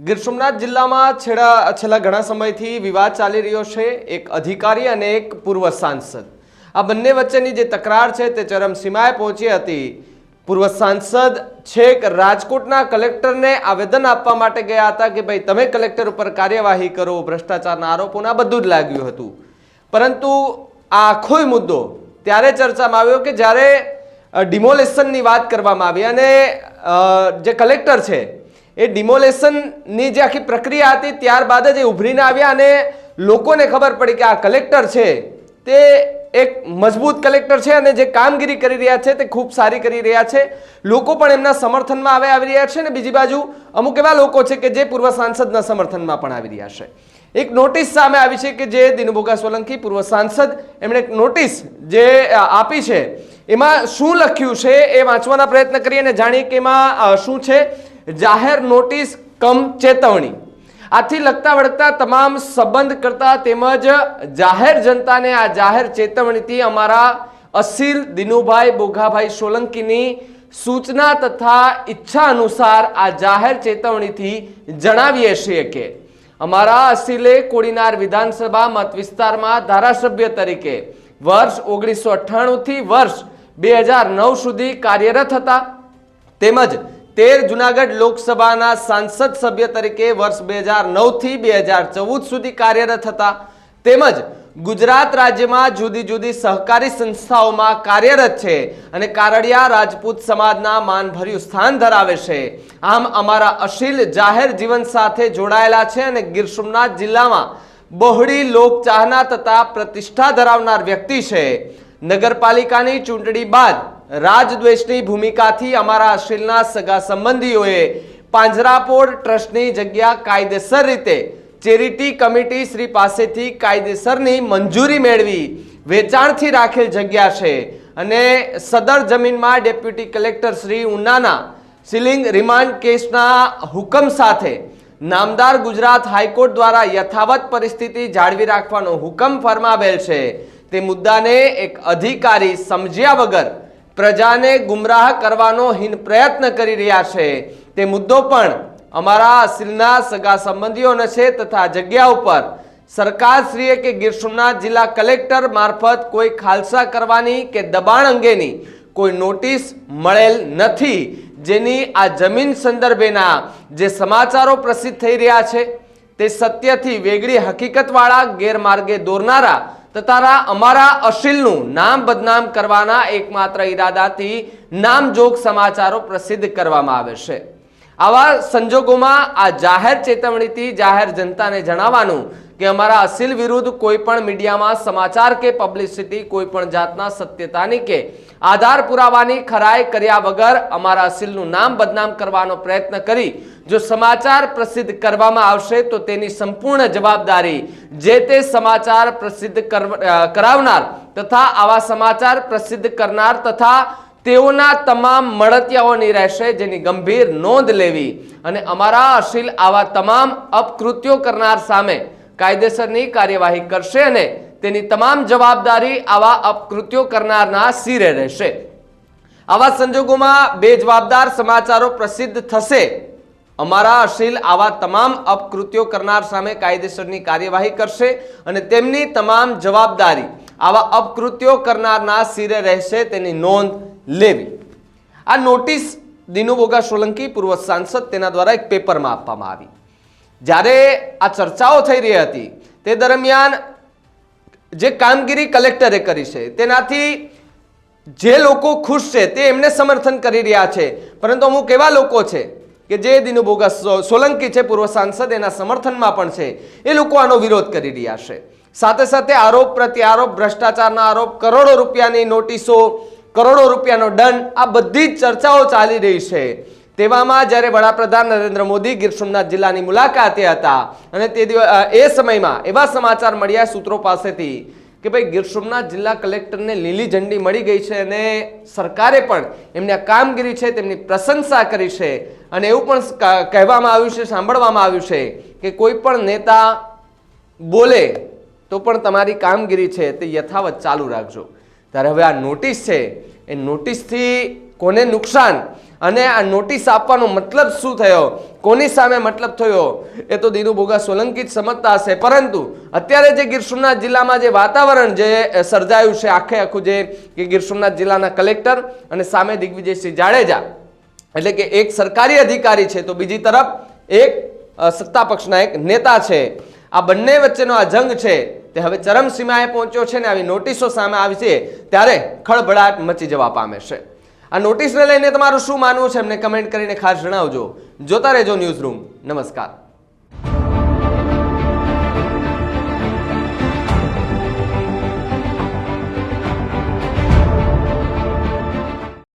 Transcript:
ગીર સોમનાથ જિલ્લામાં છેલ્લા ઘણા સમયથી વિવાદ ચાલી રહ્યો છે। એક અધિકારી અને એક પૂર્વ સાંસદ, આ બંને વચ્ચેની જે તકરાર છે તે ચરમસીમાએ પહોંચી હતી। પૂર્વ સાંસદ છેક રાજકોટના કલેક્ટરને આવેદન આપવા માટે ગયા હતા કે ભાઈ તમે કલેક્ટર ઉપર કાર્યવાહી કરો, ભ્રષ્ટાચારના આરોપોના બધું જ લાગ્યું હતું। પરંતુ આ આખો મુદ્દો ત્યારે ચર્ચામાં આવ્યો કે જ્યારે ડિમોલેશનની વાત કરવામાં આવી અને જે કલેક્ટર છે એ ડિમોલેશનની જે આખી પ્રક્રિયા હતી ત્યારબાદ જ એ ઉભરીને આવ્યા અને લોકોને ખબર પડી કે આ કલેક્ટર છે તે એક મજબૂત કલેક્ટર છે અને જે કામગીરી કરી રહ્યા છે તે ખૂબ સારી કરી રહ્યા છે। લોકો પણ એમના સમર્થનમાં આવી રહ્યા છે અને બીજી બાજુ અમુક એવા લોકો છે કે જે પૂર્વ સાંસદના સમર્થનમાં પણ આવી રહ્યા છે। એક નોટિસ સામે આવી છે કે જે દિનુભોગા સોલંકી પૂર્વ સાંસદ એમણે એક નોટિસ જે આપી છે એમાં શું લખ્યું છે એ વાંચવાના પ્રયત્ન કરીએ અને જાણીએ કે એમાં શું છે। જાહેર નોટિસ કમ ચેતવણી, આથી લગતા વળગતા તમામ સંબંધ કરતા તેમજ જાહેર જનતાને આ જાહેર ચેતવણીથી અમારા અસીલ દિનુભાઈ બોઘાભાઈ સોલંકીની સૂચના તથા ઈચ્છા અનુસાર આ જાહેર ચેતવણીથી જણાવીએ છીએ કે અમારા અસીલે કોડીનાર વિધાનસભા મત વિસ્તારમાં ધારાસભ્ય તરીકે વર્ષ 1998 થી વર્ષ 2009 સુધી કાર્યરત હતા, તેમજ 13 જુનાગઢ લોકસભાના સાંસદ સભ્ય તરીકે વર્ષ 2009 થી 2014 સુધી કાર્યરત હતા, તેમજ ગુજરાત રાજ્યમાં જુદી જુદી સહકારી સંસ્થાઓમાં કાર્યરત છે અને કારડિયા રાજપૂત સમાજના માનભર્યું સ્થાન ધરાવે છે। આમ અમારા અસીલ જાહેર જીવન સાથે જોડાયેલા છે અને ગીર સોમનાથ જિલ્લામાં બહોળી લોકચાહના તથા પ્રતિષ્ઠા ધરાવનાર વ્યક્તિ છે। નગરપાલિકાની ચૂંટણી બાદ રાજદ્વેષની ભૂમિકાથી અમારા અસીલના સગા સંબંધીઓએ પાંજરાપોળ ટ્રસ્ટની જગ્યા કાયદેસર રીતે ચેરિટી કમિટી શ્રી પાસેથી કાયદેસરની મંજૂરી મેળવી વેચાણથી રાખેલ જગ્યા છે અને સદર જમીનમાં ડેપ્યુટી કલેક્ટર શ્રી ઉનાના સીલિંગ રિમાન્ડ કેસના હુકમ સાથે નામદાર ગુજરાત હાઈકોર્ટ દ્વારા યથાવત પરિસ્થિતિ જાળવી રાખવાનો હુકમ ફરમાવેલ છે। તે મુદ્દાને એક અધિકારી સમજ્યા વગર પ્રજાને ગુમરાહ કરવાનો હીન પ્રયત્ન કરી રહ્યા છે। તે મુદ્દો પણ અમારા અસીલના સગા સંબંધીઓને છે તથા જગ્યા ઉપર સરકારશ્રીએ કે ગીર સોમનાથ જિલ્લા કલેક્ટર મારફત કોઈ ખાલસા કરવાની કે દબાણ અંગેની કોઈ નોટિસ મળેલ નથી, જેની આ જમીન સંદર્ભેના જે સમાચારો પ્રસિદ્ધ થઈ રહ્યા છે તે સત્યથી વેગળી હકીકતવાળા ગેરમાર્ગે દોરનારા તથા અમારા અસીલનું નામ બદનામ કરવાના એકમાત્ર ઈરાદાથી નામજોગ સમાચારો પ્રસિદ્ધ કરવામાં આવે છે। આવા સંજોગોમાં આ જાહેર ચેતવણીથી જાહેર જનતાને જણાવવાનું કે અમારા અસીલ વિરુદ્ધ કોઈ પણ મીડિયામાં સમાચાર કે પબ્લિસિટી કોઈ પણ જાતના સત્યતાની કે આધાર પુરાવાની ખરાઈ કર્યા વગર અમારા અસીલનું નામ બદનામ કરવાનો પ્રયત્ન કરી જો સમાચાર પ્રસિદ્ધ કરવામાં આવશે તો તેની સંપૂર્ણ જવાબદારી જે તે સમાચાર પ્રસિદ્ધ કરાવનાર તથા આવા સમાચાર પ્રસિદ્ધ કરનાર તથા તેઓના તમામ મળતિયાઓની રહેશે, જેની ગંભીર નોંધ લેવી અને અમારા અસીલ આવા તમામ અપકૃત્યો કરનાર સામે કાયદેસરની કાર્યવાહી કરશે અને તેની તમામ જવાબદારી આવા અપકૃત્યો કરનારના સિરે રહેશે। આવા સંજોગોમાં બેજવાબદાર સમાચારો પ્રસિદ્ધ થશે, અમારા અસીલ આવા તમામ અપકૃત્યો કરનાર સામે કાયદેસરની કાર્યવાહી કરશે અને તેમની તમામ જવાબદારી આવા અપકૃત્યો કરનારના સિરે રહેશે, તેની નોંધ લેવી। આ નોટિસ દિનુભોગા સોલંકી પૂર્વ સાંસદ તેના દ્વારા એક પેપરમાં આપવામાં આવી। જ્યારે આ ચર્ચાઓ થઈ રહી હતી તે દરમિયાન જે કામગીરી કલેક્ટરે કરી છે તેનાથી જે લોકો ખુશ છે તે એમને સમર્થન કરી રહ્યા છે, પરંતુ અમુક એવા લોકો છે કે જે દિનુભોગા સોલંકી છે પૂર્વ સાંસદ એના સમર્થનમાં પણ છે, એ લોકો આનો વિરોધ કરી રહ્યા છે। સાથે સાથે આરોપ પ્રત્યારોપ, ભ્રષ્ટાચારના આરોપ, કરોડો રૂપિયાની નોટિસો, કરોડો રૂપિયાનો દંડ, આ બધી જ ચર્ચાઓ ચાલી રહી છે। તેવામાં જ્યારે વડાપ્રધાન નરેન્દ્ર મોદી ગીર સોમનાથ જિલ્લાની મુલાકાતે હતા અને એ સમયમાં એવા સમાચાર મળ્યા સૂત્રો પાસેથી કે ભાઈ ગીર સોમનાથ જિલ્લા કલેક્ટરને લીલી ઝંડી મળી ગઈ છે અને સરકારે પણ એમની આ કામગીરી છે તેમની પ્રશંસા કરી છે અને એવું પણ કહેવામાં આવ્યું છે, સાંભળવામાં આવ્યું છે કે કોઈ પણ નેતા બોલે તો પણ તમારી કામગીરી છે તે યથાવત ચાલુ રાખજો। ત્યારે હવે આ નોટિસ છે એ નોટિસથી કોને નુકસાન અને આ નોટિસ આપવાનો મતલબ શું થયો, કોની સામે મતલબ થયો, એ તો દિનુ બોગા સોલંકી જ સમજતા હશે. પરંતુ અત્યારે જે ગીર સોમનાથ જિલ્લામાં જે વાતાવરણ જે સર્જાયું છે, આખું જે કે ગીર સોમનાથ જિલ્લાના કલેક્ટર અને સામે દિગ્વિજયસિંહ જાડેજા, એટલે કે એક સરકારી અધિકારી છે તો બીજી તરફ એક સત્તા પક્ષના એક નેતા છે. આ બંને વચ્ચેનો આ જંગ છે તે હવે ચરમસીમાએ પહોંચ્યો છે ને આવી નોટિસો સામે આવી છે ત્યારે ખળભળાટ મચી જવા પામે છે. આ નોટિસને લઈને તમારું શું માનવું છે એમને કમેન્ટ કરીને ખાસ જણાવજો. જોતા રહેજો ન્યૂઝ રૂમ. નમસ્કાર.